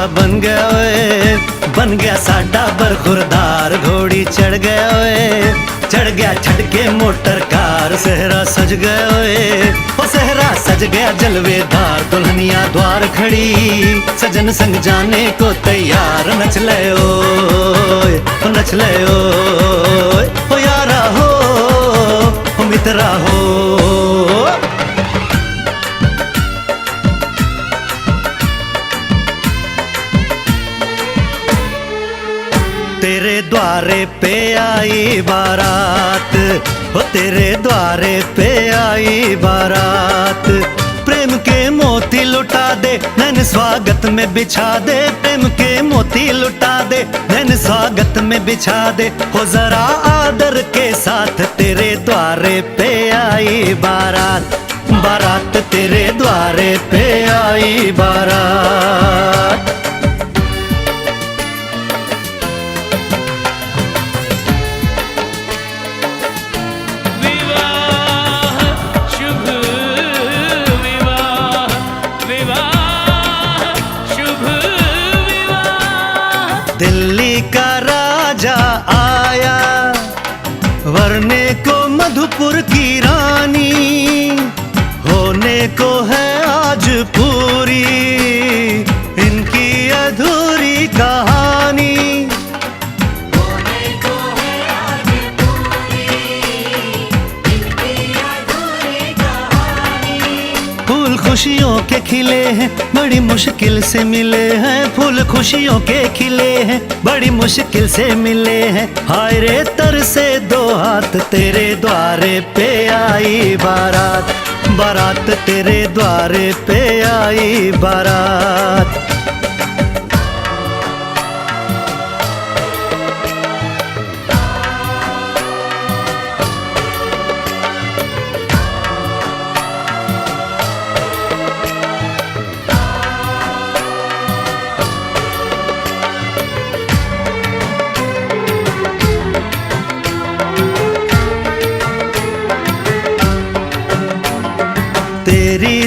बन गया ओए, बन गया साडा बरखुरदार। घोड़ी चढ़ गया ओए, चढ़ गया छटके मोटर कार। सहरा सज गया ओए, ओ सहरा सज गया जलवेदार। दुल्हनिया द्वार खड़ी, सजन संग जाने को तैयार। नच ले ओए, ओ नच ले ओए, ओ यारा हो, ओ मित्रा हो। तेरे द्वारे पे आई बारात, हो तेरे द्वारे पे आई बारात। प्रेम के मोती लुटा दे, नैन स्वागत में बिछा दे। प्रेम के मोती लुटा दे, नैन स्वागत में बिछा दे। हो जरा आदर के साथ तेरे द्वारे पे आई बारात। बारात तेरे द्वारे पे आई बारात। दिल्ली का राजा आया, वरने को मधुपुर की रानी। होने को है आज पूरी इनकी अधूरी कहानी। होने को है आज पूरी इनकी अधूरी कहानी। फूल खुशियों के खिले हैं, बड़ी मुश्किल से मिले हैं। फूल खुशियों के खिले हैं, बड़ी मुश्किल से मिले हैं। हाय रे तर से दो हाथ, तेरे द्वारे पे आई बारात। बारात तेरे द्वारे पे आई बारात। तेरी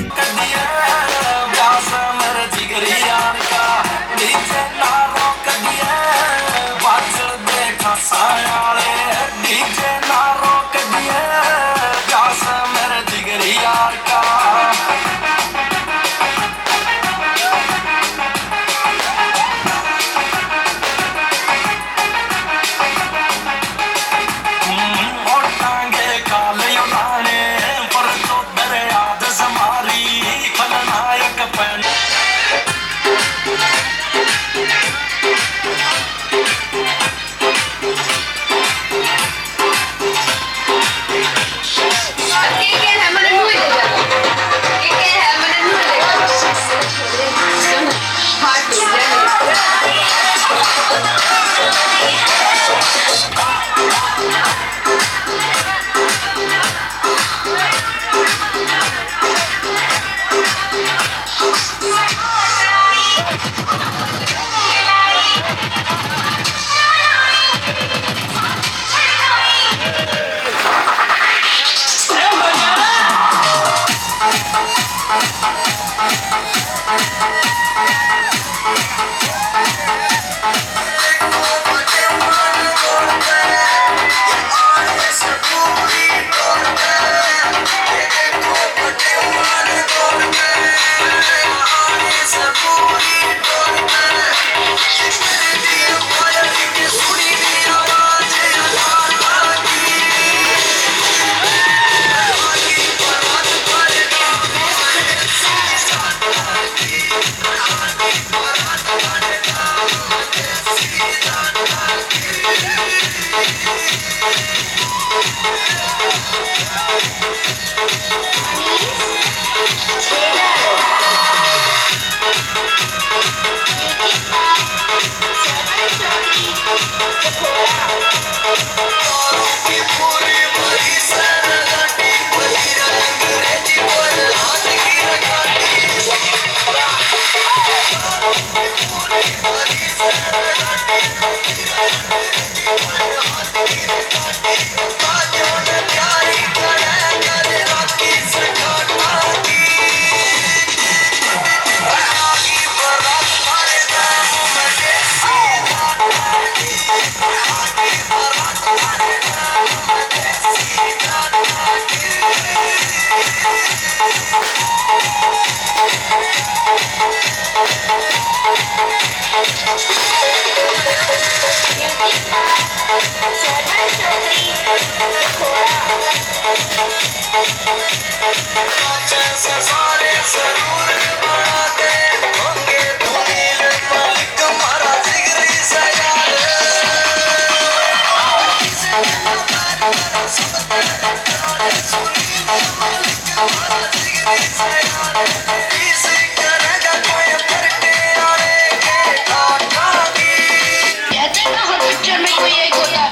कहते हैं ना हर पिक्चर में कोई एक होता है।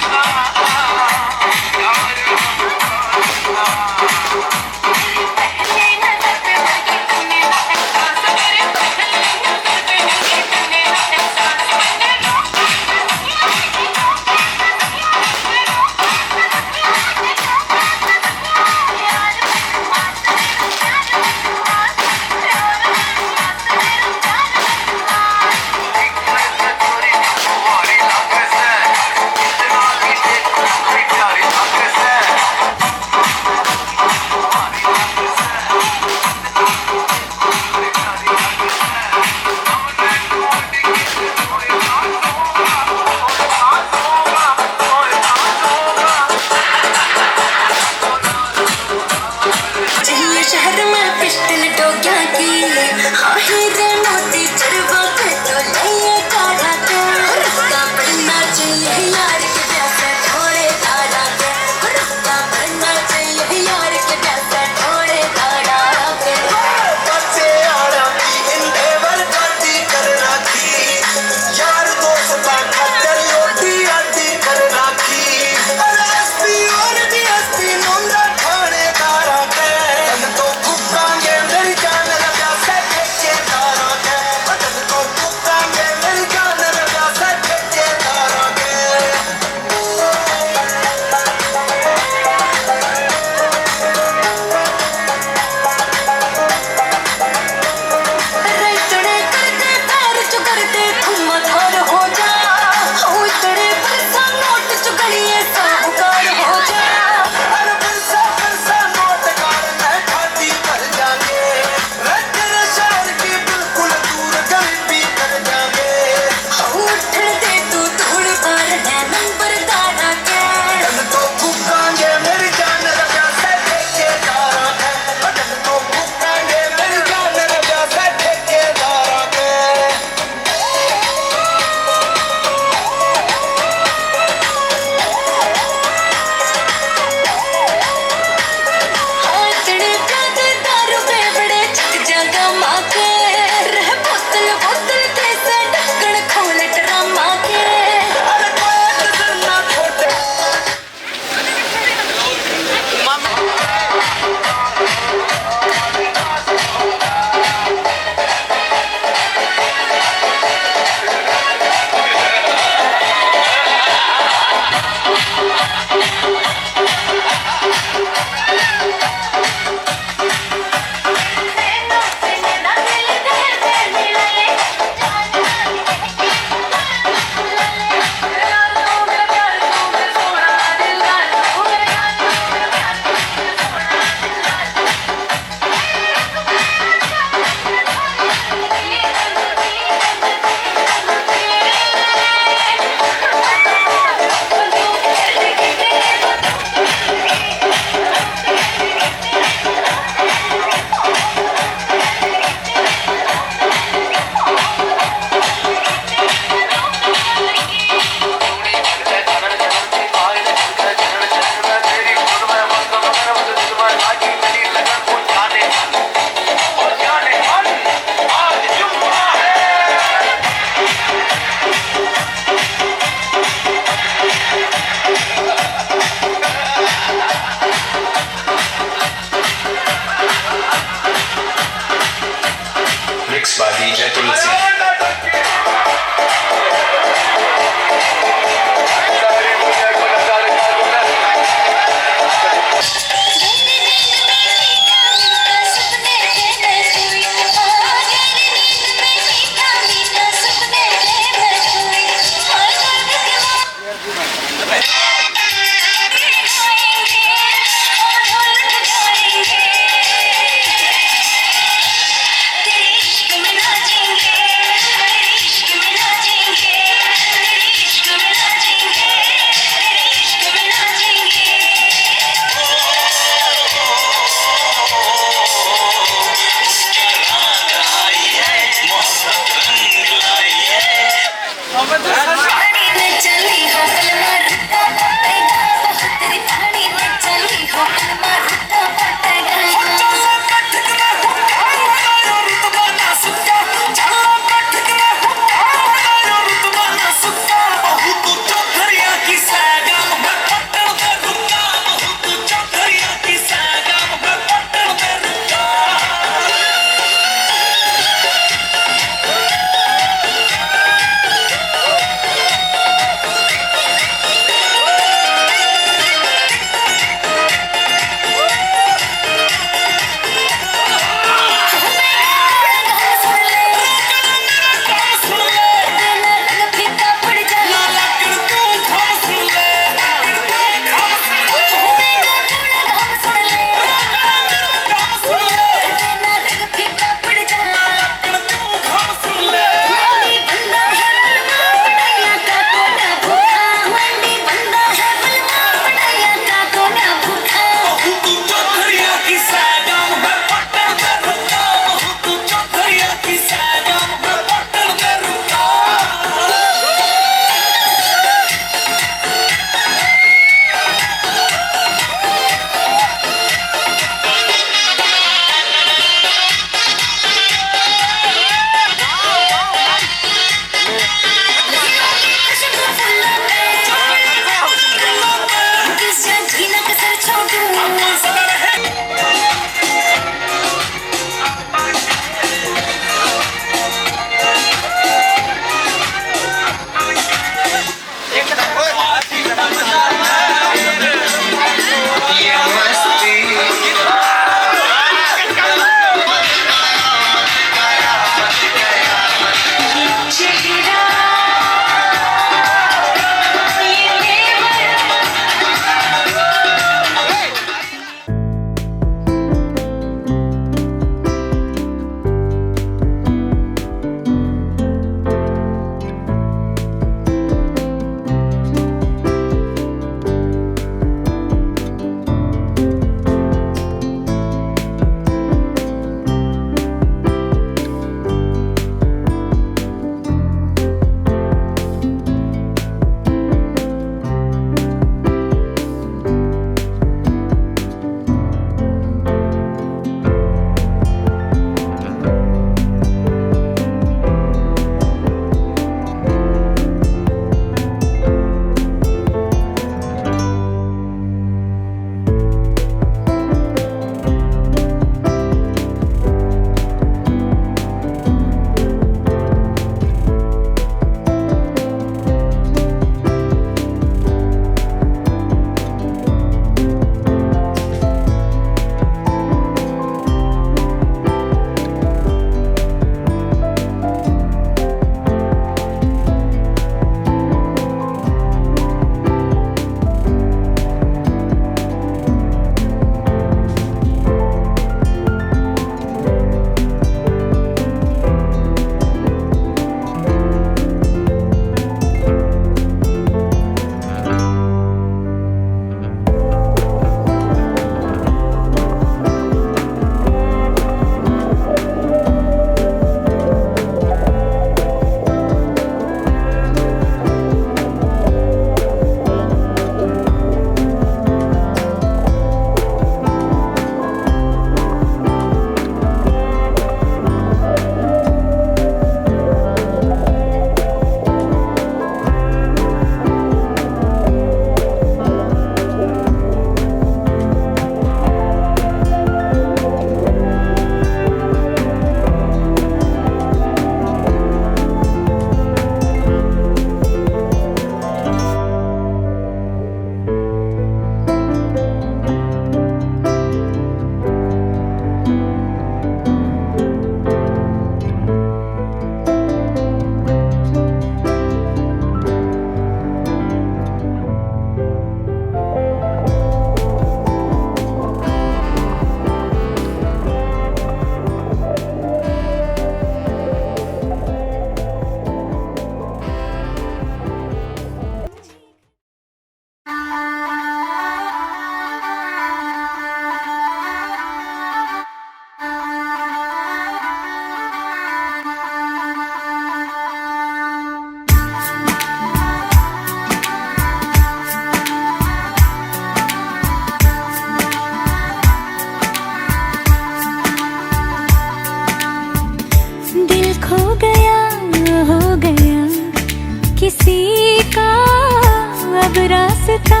रास्ता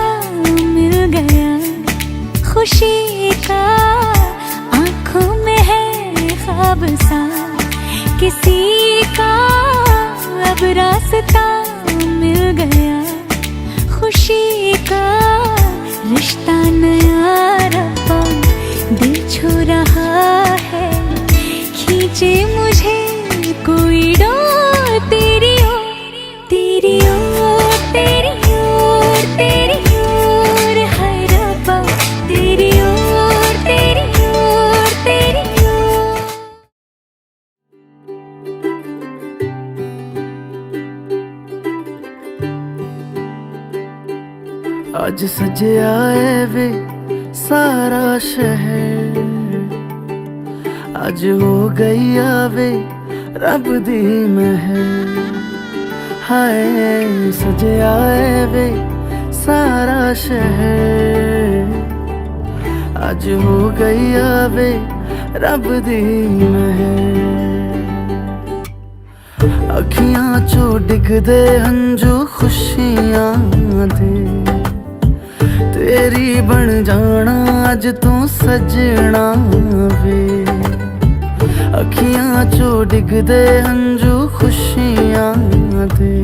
मिल गया खुशी का, आंखों में है ख्वाब सा किसी का। अब रास्ता मिल गया खुशी का, रिश्ता नया रब्बा दिल छू रहा है, खींचे मुझे कोई डोर तेरी ओर, तेरी ओर, तेरी ओर, तेरी ओर, हाय रब्बा तेरी ओर, तेरी ओर, तेरी ओर। आज सजया है वे सारा शहर, आज हो गई आवे रब दी महर। हाय सजया है वे सारा शहर, आज हो गई आवे रब दी महर। अखियां चो डिगदे हंजू खुशियां दे, तेरी बन जाना अज तू सजना वे। अखियां चो डिगदे हंजू खुशियां दे,